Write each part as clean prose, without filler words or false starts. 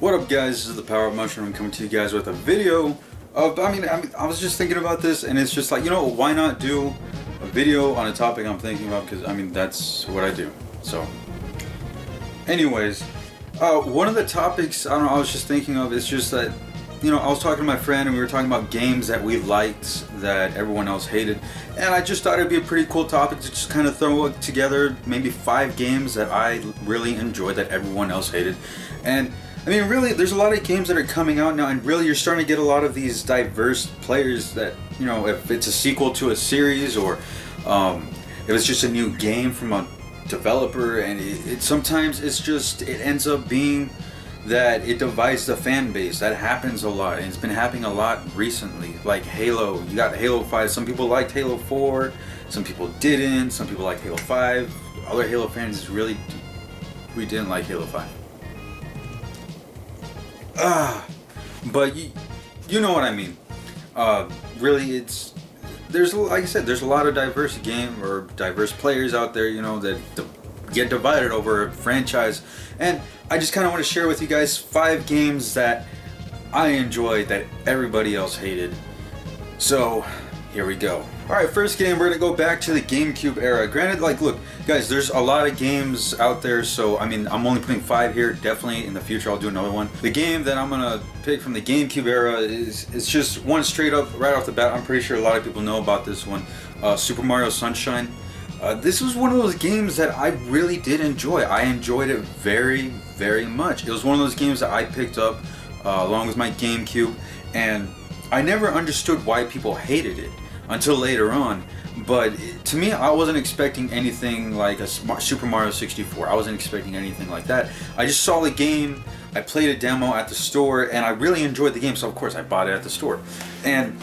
What up, guys? This is the Power Up Mushroom coming to you guys with a video of, I was just thinking about this, and it's just like, why not do a video on a topic I'm thinking about, because that's what I do. So anyways, one of the topics I was just thinking of is just that, I was talking to my friend and we were talking about games that we liked that everyone else hated, and I just thought it'd be a pretty cool topic to just kind of throw together maybe 5 games that I really enjoyed that everyone else hated. And really, there's a lot of games that are coming out now, and really you're starting to get a lot of these diverse players that, if it's a sequel to a series, or if it's just a new game from a developer, and sometimes it ends up being that it divides the fan base. That happens a lot, and it's been happening a lot recently. Like Halo, you got Halo 5, some people liked Halo 4, some people didn't, some people liked Halo 5, other Halo fans we didn't like Halo 5. But you know what I mean. Really, there's, like I said, there's a lot of diverse players out there, that get divided over a franchise, and I just kind of want to share with you guys 5 games that I enjoyed that everybody else hated. So here we go. Alright, first game, we're gonna go back to the GameCube era. Granted, look, guys, there's a lot of games out there, so I'm only putting 5 here. Definitely in the future I'll do another one. The game that I'm gonna pick from the GameCube era is just one straight up, right off the bat. I'm pretty sure a lot of people know about this one. Super Mario Sunshine. This was one of those games that I really did enjoy. I enjoyed it very, very much. It was one of those games that I picked up along with my GameCube, and I never understood why people hated it until later on. But to me, I wasn't expecting anything like a Super Mario 64. I wasn't expecting anything like that. I just saw the game, I played a demo at the store, and I really enjoyed the game, so of course I bought it at the store. And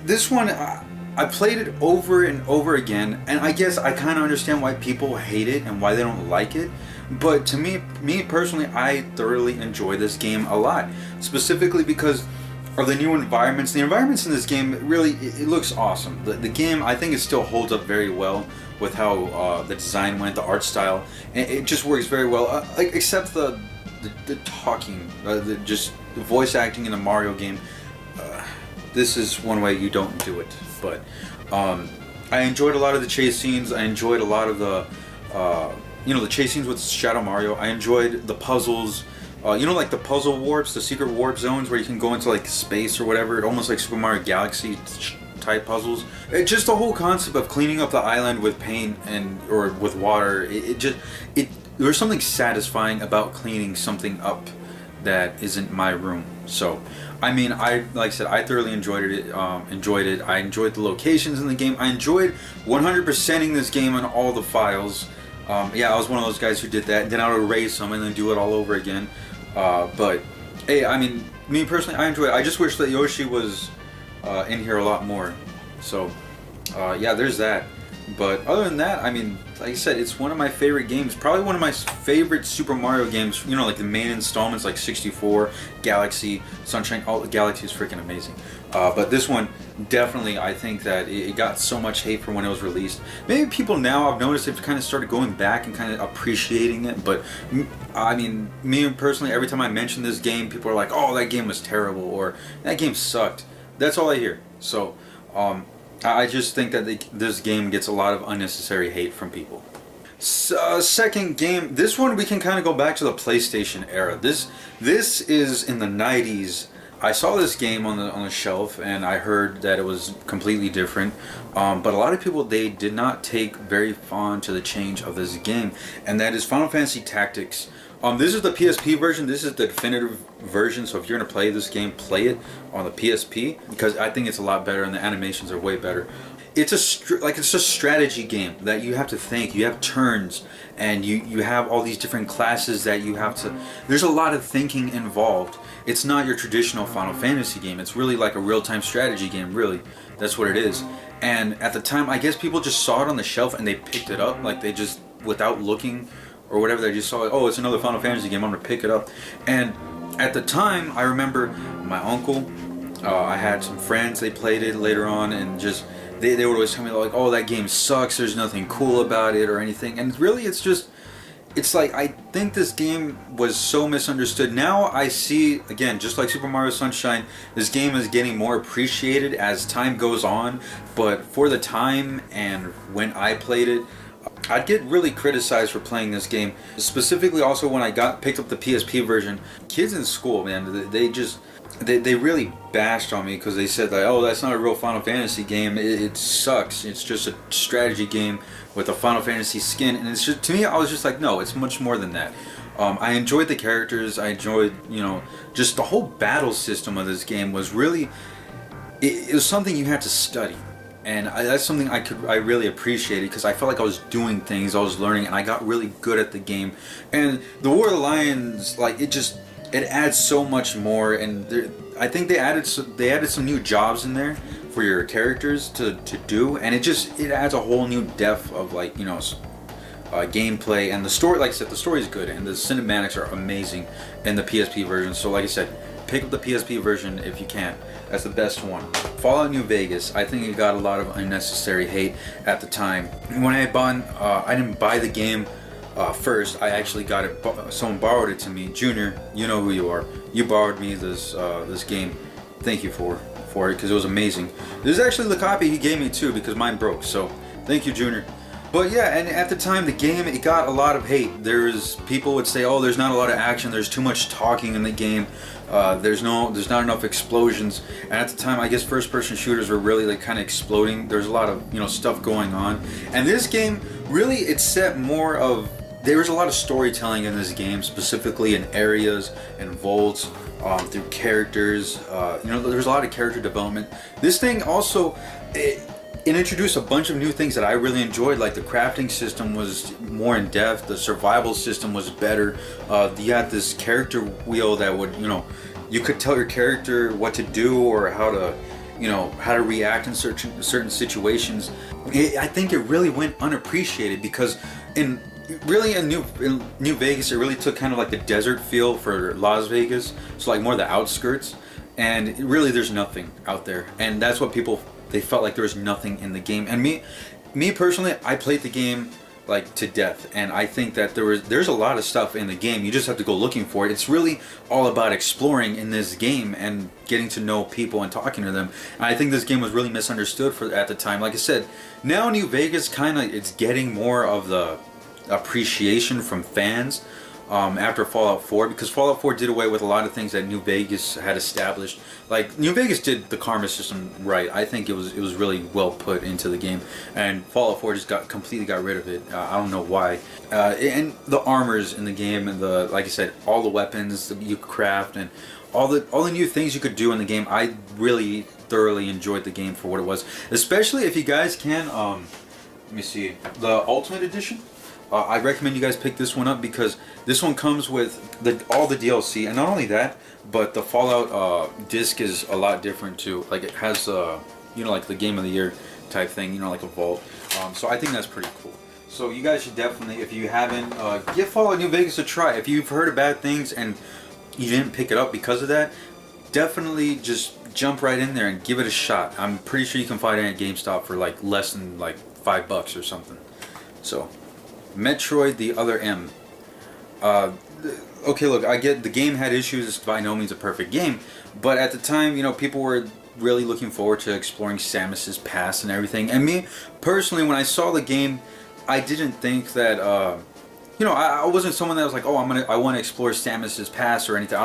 this one, I played it over and over again, and I guess I kind of understand why people hate it and why they don't like it. But to me personally, I thoroughly enjoy this game a lot, specifically because of the new environments. The environments in this game, really, it looks awesome. The game, I think, it still holds up very well with how the design went, the art style, and it just works very well. Except the talking, just the voice acting in the Mario game. This is one way you don't do it. But I enjoyed a lot of the chase scenes. I enjoyed a lot of the the chase scenes with Shadow Mario. I enjoyed the puzzles. Like the puzzle warps, the secret warp zones where you can go into like space or whatever, almost like Super Mario Galaxy type puzzles. Just the whole concept of cleaning up the island with paint or with water. There's something satisfying about cleaning something up that isn't my room. So, like I said, I thoroughly enjoyed it. I enjoyed the locations in the game. I enjoyed 100%ing this game on all the files. I was one of those guys who did that. Then I would erase them and then do it all over again. But hey, me personally, I enjoy it. I just wish that Yoshi was in here a lot more. So there's that. But other than that, like I said, it's one of my favorite games. Probably one of my favorite Super Mario games. Like the main installments, like 64, Galaxy, Sunshine. All Galaxy is freaking amazing. But this one, definitely, I think that it got so much hate from when it was released. Maybe people now, I've noticed, they've kind of started going back and kind of appreciating it. But me personally, every time I mention this game, people are like, "Oh, that game was terrible," or "That game sucked." That's all I hear. So, I just think that this game gets a lot of unnecessary hate from people. Second game, this one we can kind of go back to the PlayStation era. This is in the 90s. I saw this game on the shelf, and I heard that it was completely different. But a lot of people, they did not take very fond to the change of this game, and that is Final Fantasy Tactics. This is the PSP version. This is the definitive version. So if you're gonna play this game, play it on the PSP, because I think it's a lot better and the animations are way better. It's a strategy game that you have to think. You have turns, and you have all these different classes that you have to. There's a lot of thinking involved. It's not your traditional Final Fantasy game. It's really like a real-time strategy game. Really, that's what it is. And at the time, I guess people just saw it on the shelf and they picked it up. Like they just, without looking or whatever, they just saw it. Oh, it's another Final Fantasy game. I'm gonna pick it up. And at the time, I remember my uncle. I had some friends. They played it later on, and just. They would always tell me like, oh, that game sucks, there's nothing cool about it or anything. And really, it's just, it's like I think this game was so misunderstood. Now I see, again, just like Super Mario Sunshine, this game is getting more appreciated as time goes on. But for the time and when I played it, I'd get really criticized for playing this game. Specifically, also when I picked up the PSP version, kids in school, man, they really bashed on me because they said that, oh, that's not a real Final Fantasy game. It sucks. It's just a strategy game with a Final Fantasy skin. And it's just, to me, I was just like, no, it's much more than that. I enjoyed the characters. I enjoyed, just the whole battle system of this game was really, it was something you had to study. And that's something I really appreciated because I felt like I was doing things, I was learning, and I got really good at the game. And the War of the Lions, like, it adds so much more. And I think they added some new jobs in there for your characters to do, and it adds a whole new depth of, like, gameplay. And the story, like I said, the story is good, and the cinematics are amazing in the PSP version. So like I said, pick up the PSP version if you can. That's the best one. Fallout New Vegas, I think it got a lot of unnecessary hate at the time. When I didn't buy the game first. I actually got it. Someone borrowed it to me. Junior, you know who you are. You borrowed me this game. Thank you for it because it was amazing. This is actually the copy he gave me too because mine broke. So thank you, Junior. But yeah, and at the time, the game, it got a lot of hate. People would say, oh, there's not a lot of action, there's too much talking in the game, there's not enough explosions. And at the time, I guess first-person shooters were really, like, kind of exploding. There's a lot of, stuff going on. And this game, really, it set more of, there was a lot of storytelling in this game, specifically in areas and vaults, through characters. There was a lot of character development. This thing also, it introduced a bunch of new things that I really enjoyed. Like the crafting system was more in depth, the survival system was better. You had this character wheel that would, you could tell your character what to do or how to react in certain situations. I think it really went unappreciated because in New Vegas, it really took kind of like the desert feel for Las Vegas, so like more the outskirts, and really there's nothing out there, and that's what they felt like there was nothing in the game. And me personally, I played the game like to death, and I think that there's a lot of stuff in the game. You just have to go looking for it. It's really all about exploring in this game and getting to know people and talking to them. And I think this game was really misunderstood at the time. Like I said, now New Vegas it's getting more of the appreciation from fans after Fallout 4, because Fallout 4 did away with a lot of things that New Vegas had established. Like, New Vegas did the karma system right. I think it was really well put into the game, and Fallout 4 just completely got rid of it. I don't know why. And the armors in the game, and like I said, all the weapons that you craft and all the new things you could do in the game. I really thoroughly enjoyed the game for what it was, especially if you guys can. Let me see, the Ultimate Edition. I recommend you guys pick this one up because this one comes with all the DLC, and not only that, but the Fallout disc is a lot different too. Like, it has like the Game of the Year type thing, like a vault. So I think that's pretty cool. So you guys should definitely, if you haven't, give Fallout New Vegas a try. If you've heard of bad things and you didn't pick it up because of that, definitely just jump right in there and give it a shot. I'm pretty sure you can find it at GameStop for like less than like $5 or something. So. Metroid The Other M. Okay, look, I get the game had issues. It's by no means a perfect game, but at the time, people were really looking forward to exploring Samus's past and everything. And me personally, when I saw the game, I didn't think that I wasn't someone that was like, oh, I want to explore Samus's past or anything.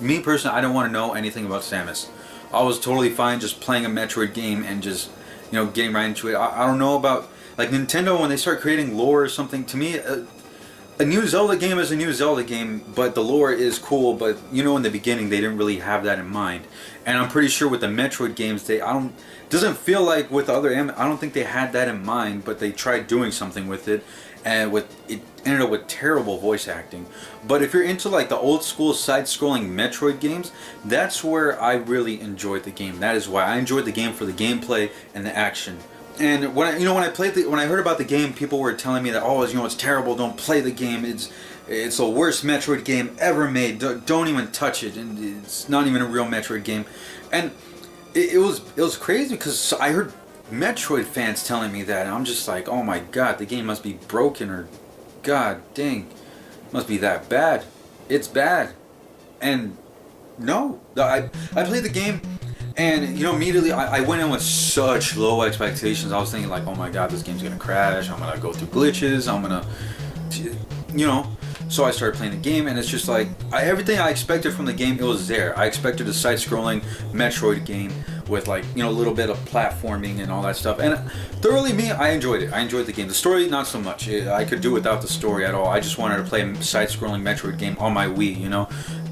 Me personally, I don't want to know anything about Samus. I was totally fine just playing a Metroid game and just getting right into it. I don't know about. Like Nintendo, when they start creating lore or something, to me, a new Zelda game is a new Zelda game, but the lore is cool, but in the beginning, they didn't really have that in mind. And I'm pretty sure with the Metroid games, doesn't feel like with the other, I don't think they had that in mind, but they tried doing something with it, and it ended up with terrible voice acting. But if you're into like the old school side-scrolling Metroid games, that's where I really enjoyed the game. That is why I enjoyed the game, for the gameplay and the action. And when I heard about the game, people were telling me that, oh, it's terrible. Don't play the game. It's the worst Metroid game ever made. Don't even touch it. And it's not even a real Metroid game. And it was crazy because I heard Metroid fans telling me that, and I'm just like, oh my god, the game must be broken, or god dang. must be that bad. It's bad. And no, I played the game, and you know, immediately I went in with such low expectations. I was thinking like, oh my god, this game's gonna crash. I'm gonna go through glitches. I'm gonna, you know. So I started playing the game, and it's just like everything I expected from the game, it was there. I expected a side-scrolling Metroid game with like, you know, a little bit of platforming and all that stuff. And thoroughly, I enjoyed it. I enjoyed the game. The story, not so much. I could do without the story at all. I just wanted to play a side-scrolling Metroid game on my Wii, you know.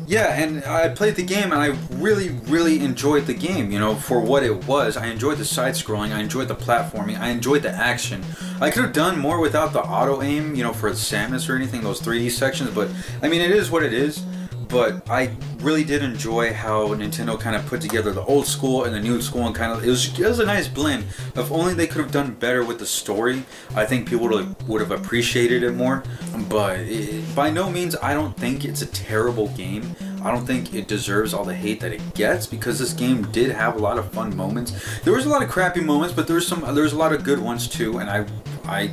Yeah, and I played the game, and I really, really enjoyed the game, you know, for what it was. I enjoyed the side-scrolling, I enjoyed the platforming, I enjoyed the action. I could have done more without the auto-aim, you know, for Samus or anything, those 3D sections, but, I mean, it is what it is. But I really did enjoy how Nintendo kind of put together the old school and the new school, and kind of, it was a nice blend. If only they could have done better with the story, I think people would have appreciated it more. But by no means, I don't think it's a terrible game. I don't think it deserves all the hate that it gets, because this game did have a lot of fun moments. There was a lot of crappy moments, but there was a lot of good ones too. And I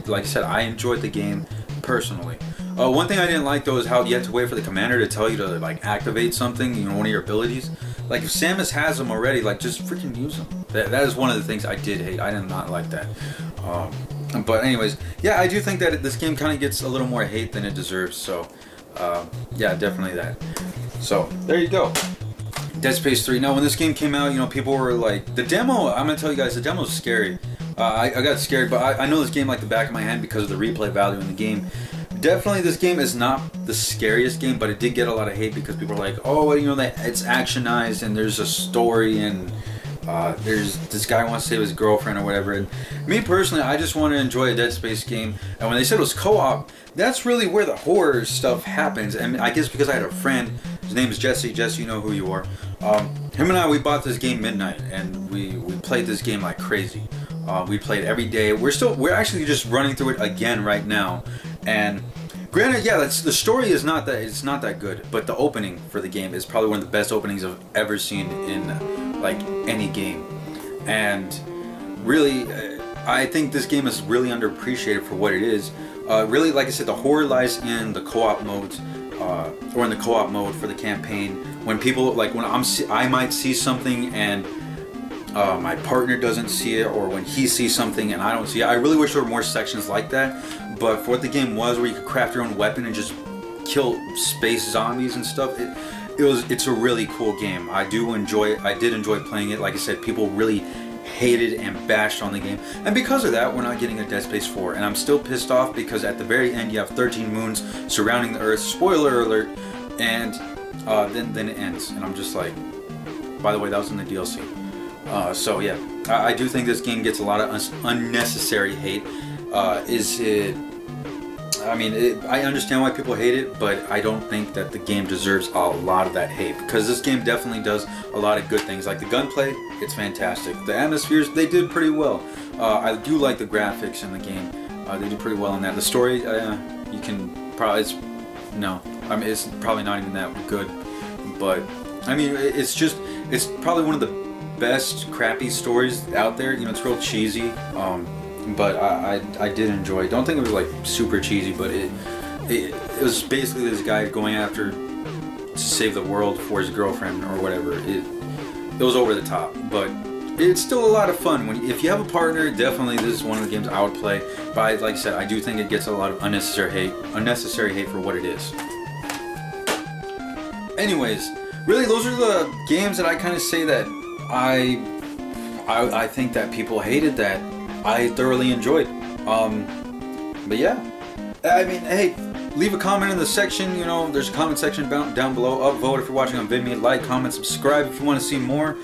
like I said, I enjoyed the game personally. One thing I didn't like though is how you had to wait for the commander to tell you to like activate something, you know, one of your abilities. Like if Samus has them already, like just freaking use them. That is one of the things I did hate. I did not like that. But anyways, yeah, I do think that this game kind of gets a little more hate than it deserves. So yeah, definitely that. So there you go. Dead Space 3. Now when this game came out, you know, people were like, the demo, I'm gonna tell you guys, the demo's scary. I got scared, but I know this game like the back of my hand because of the replay value in the game. Definitely this game is not the scariest game, but it did get a lot of hate because people are like, oh, you know, that it's actionized and there's a story, and there's this guy wants to save his girlfriend or whatever. And me personally, I just want to enjoy a Dead Space game. And when they said it was co-op, that's really where the horror stuff happens. And I guess because I had a friend, his name is Jesse. Jesse, you know who you are. Him and I, we bought this game midnight, and we played this game like crazy. We played every day. We're actually just running through it again right now. And granted, yeah, the story is not that good, but the opening for the game is probably one of the best openings I've ever seen in like any game. And really, I think this game is really underappreciated for what it is. Really, like I said, the horror lies in the co-op modes, or in the co-op mode for the campaign. When people I might see something and my partner doesn't see it, or when he sees something and I don't see it. I really wish there were more sections like that. But for what the game was, where you could craft your own weapon and just kill space zombies and stuff, it's a really cool game. I did enjoy playing it. Like I said, people really hated and bashed on the game, and because of that, we're not getting a Dead Space 4. And I'm still pissed off because at the very end, you have 13 moons surrounding the Earth. Spoiler alert! And then it ends, and I'm just like, by the way, that was in the DLC. So yeah, I do think this game gets a lot of unnecessary hate. I understand why people hate it, but I don't think that the game deserves a lot of that hate, because this game definitely does a lot of good things. Like the gunplay, it's fantastic. The atmospheres, they did pretty well. I do like the graphics in the game. They do pretty well in that. The story, you can probably, it's probably not even that good. But I mean, it's probably one of the best crappy stories out there. You know, it's real cheesy. But I did enjoy it. Don't think it was like super cheesy, but it was basically this guy going after to save the world for his girlfriend or whatever. It was over the top, but it's still a lot of fun. If you have a partner, definitely this is one of the games I would play. But like I said, I do think it gets a lot of unnecessary hate for what it is. Anyways, really, those are the games that I kind of say that I think that people hated that I thoroughly enjoyed. But yeah, I mean, hey, leave a comment in the section. You know, there's a comment section down below. Upvote if you're watching on Vidme. Like, comment, subscribe if you want to see more.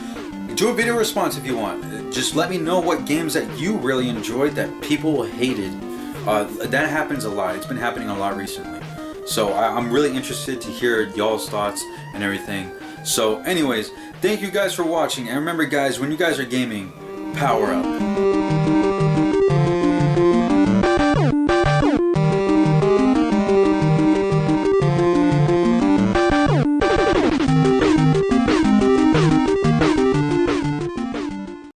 Do a video response if you want. Just let me know what games that you really enjoyed that people hated. That happens a lot. It's been happening a lot recently. So I'm really interested to hear y'all's thoughts and everything. So anyways, thank you guys for watching. And remember guys, when you guys are gaming, power up.